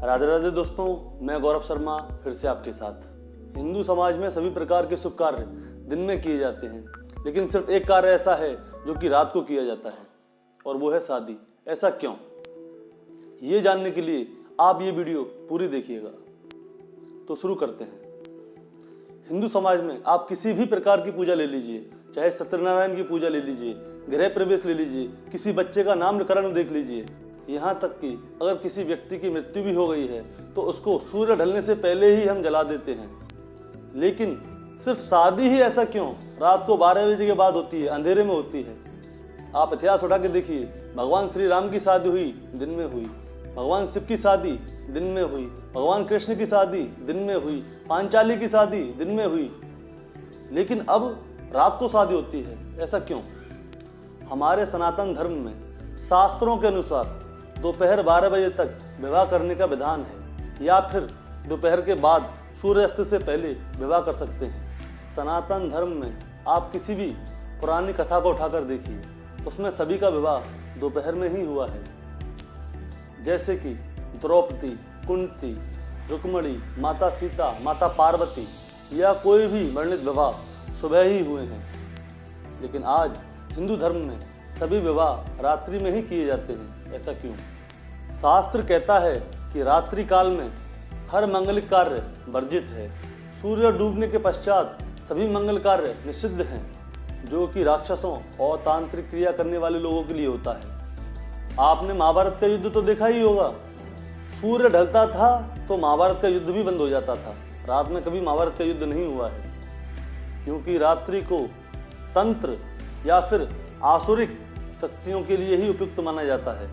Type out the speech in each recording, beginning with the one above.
राधे राधे दोस्तों, मैं गौरव शर्मा फिर से आपके साथ। हिंदू समाज में सभी प्रकार के शुभ कार्य दिन में किए जाते हैं, लेकिन सिर्फ एक कार्य ऐसा है जो कि रात को किया जाता है, और वो है शादी। ऐसा क्यों? ये जानने के लिए आप ये वीडियो पूरी देखिएगा। तो शुरू करते हैं। हिंदू समाज में आप किसी भी प्रकार की पूजा ले लीजिए, चाहे सत्यनारायण की पूजा ले लीजिए, गृह प्रवेश ले लीजिए, किसी बच्चे का नामकरण देख लीजिए, यहाँ तक कि अगर किसी व्यक्ति की मृत्यु भी हो गई है तो उसको सूर्य ढलने से पहले ही हम जला देते हैं। लेकिन सिर्फ शादी ही ऐसा क्यों रात को 12 बजे के बाद होती है, अंधेरे में होती है? आप इतिहास उठा के देखिए, भगवान श्री राम की शादी हुई दिन में हुई, भगवान शिव की शादी दिन में हुई, भगवान कृष्ण की शादी दिन में हुई, पांचाली की शादी दिन में हुई, लेकिन अब रात को शादी होती है। ऐसा क्यों? हमारे सनातन धर्म में शास्त्रों के अनुसार दोपहर 12 बजे तक विवाह करने का विधान है, या फिर दोपहर के बाद सूर्यास्त से पहले विवाह कर सकते हैं। सनातन धर्म में आप किसी भी पुरानी कथा को उठाकर देखिए, उसमें सभी का विवाह दोपहर में ही हुआ है। जैसे कि द्रौपदी, कुंती, रुक्मणी, माता सीता, माता पार्वती, या कोई भी वर्णित विवाह सुबह ही हुए हैं। लेकिन आज हिंदू धर्म में सभी विवाह रात्रि में ही किए जाते हैं। ऐसा क्यों? शास्त्र कहता है कि रात्रि काल में हर मंगलिक कार्य वर्जित है। सूर्य डूबने के पश्चात सभी मंगल कार्य निषिद्ध हैं, जो कि राक्षसों और तांत्रिक क्रिया करने वाले लोगों के लिए होता है। आपने महाभारत का युद्ध तो देखा ही होगा। सूर्य ढलता था तो महाभारत का युद्ध भी बंद हो जाता था। रात में कभी महाभारत का युद्ध नहीं हुआ है, क्योंकि रात्रि को तंत्र या फिर आसुरिक शक्तियों के लिए ही उपयुक्त माना जाता है।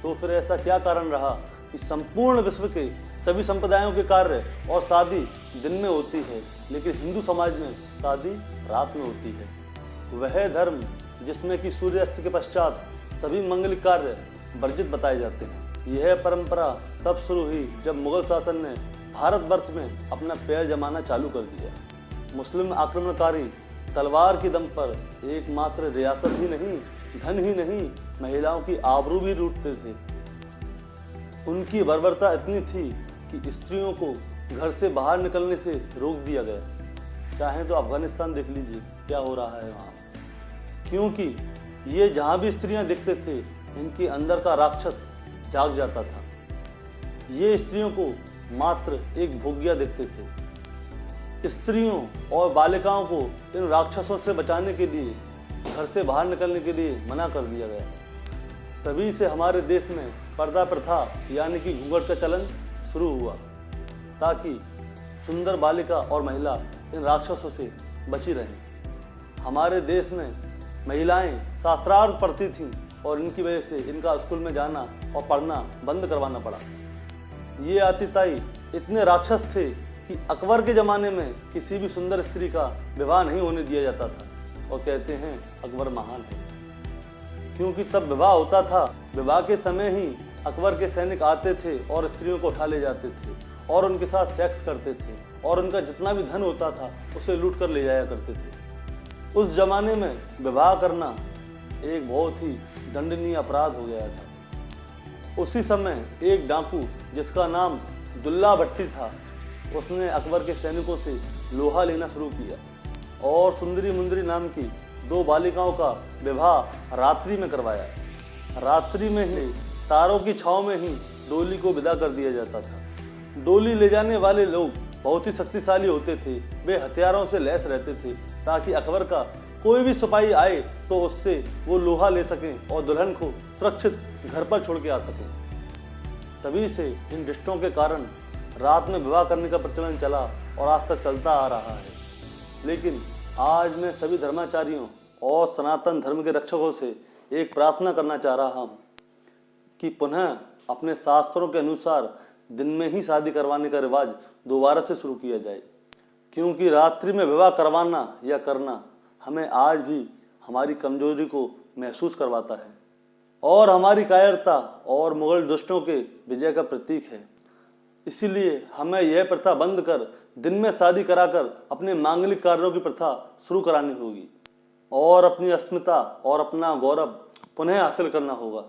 तो फिर ऐसा क्या कारण रहा कि संपूर्ण विश्व के सभी संप्रदायों के कार्य और शादी दिन में होती है, लेकिन हिंदू समाज में शादी रात में होती है? वह धर्म जिसमें कि सूर्यास्त के पश्चात सभी मंगलिक कार्य वर्जित बताए जाते हैं। यह परंपरा तब शुरू हुई जब मुगल शासन ने भारतवर्ष में अपना पैर जमाना चालू कर दिया। मुस्लिम आक्रमणकारी तलवार की दम पर एकमात्र रियासत ही नहीं, धन ही नहीं, महिलाओं की आबरू भी लूटते थे। उनकी बर्बरता इतनी थी कि स्त्रियों को घर से बाहर निकलने से रोक दिया गया। चाहे तो अफगानिस्तान देख लीजिए क्या हो रहा है वहाँ, क्योंकि ये जहाँ भी स्त्रियाँ दिखते थे, इनके अंदर का राक्षस जाग जाता था। ये स्त्रियों को मात्र एक भोग्या देखते थे। स्त्रियों और बालिकाओं को इन राक्षसों से बचाने के लिए घर से बाहर निकलने के लिए मना कर दिया गया। तभी से हमारे देश में पर्दा प्रथा यानी कि घूंघट का चलन शुरू हुआ, ताकि सुंदर बालिका और महिला इन राक्षसों से बची रहें। हमारे देश में महिलाएं शास्त्रार्थ पढ़ती थीं और इनकी वजह से इनका स्कूल में जाना और पढ़ना बंद करवाना पड़ा। ये आतिताई इतने राक्षस थे कि अकबर के ज़माने में किसी भी सुंदर स्त्री का विवाह नहीं होने दिया जाता था, और कहते हैं अकबर महान है, क्योंकि तब विवाह होता था। विवाह के समय ही अकबर के सैनिक आते थे और स्त्रियों को उठा ले जाते थे और उनके साथ सेक्स करते थे, और उनका जितना भी धन होता था उसे लूट कर ले जाया करते थे। उस जमाने में विवाह करना एक बहुत ही दंडनीय अपराध हो गया था। उसी समय एक डाकू जिसका नाम दुल्ला भट्टी था, उसने अकबर के सैनिकों से लोहा लेना शुरू किया और सुंदरी मुंदरी नाम की 2 बालिकाओं का विवाह रात्रि में करवाया। रात्रि में ही तारों की छांव में ही डोली को विदा कर दिया जाता था। डोली ले जाने वाले लोग बहुत ही शक्तिशाली होते थे। वे हथियारों से लैस रहते थे, ताकि अकबर का कोई भी सिपाही आए तो उससे वो लोहा ले सकें और दुल्हन को सुरक्षित घर पर छोड़ के आ सकें। तभी से इन रिश्तों के कारण रात में विवाह करने का प्रचलन चला और आज तक चलता आ रहा है। लेकिन आज मैं सभी धर्माचार्यों और सनातन धर्म के रक्षकों से एक प्रार्थना करना चाह रहा हूँ कि पुनः अपने शास्त्रों के अनुसार दिन में ही शादी करवाने का रिवाज दोबारा से शुरू किया जाए, क्योंकि रात्रि में विवाह करवाना या करना हमें आज भी हमारी कमजोरी को महसूस करवाता है और हमारी कायरता और मुगल दुष्टों के विजय का प्रतीक है। इसीलिए हमें यह प्रथा बंद कर दिन में शादी कराकर अपने मांगलिक कार्यों की प्रथा शुरू करानी होगी और अपनी अस्मिता और अपना गौरव पुनः हासिल करना होगा।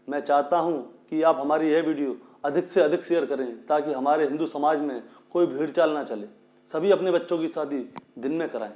मैं चाहता हूं कि आप हमारी यह वीडियो अधिक से अधिक शेयर करें ताकि हमारे हिंदू समाज में कोई भीड़ चाल ना चले। सभी अपने बच्चों की शादी दिन में कराएं।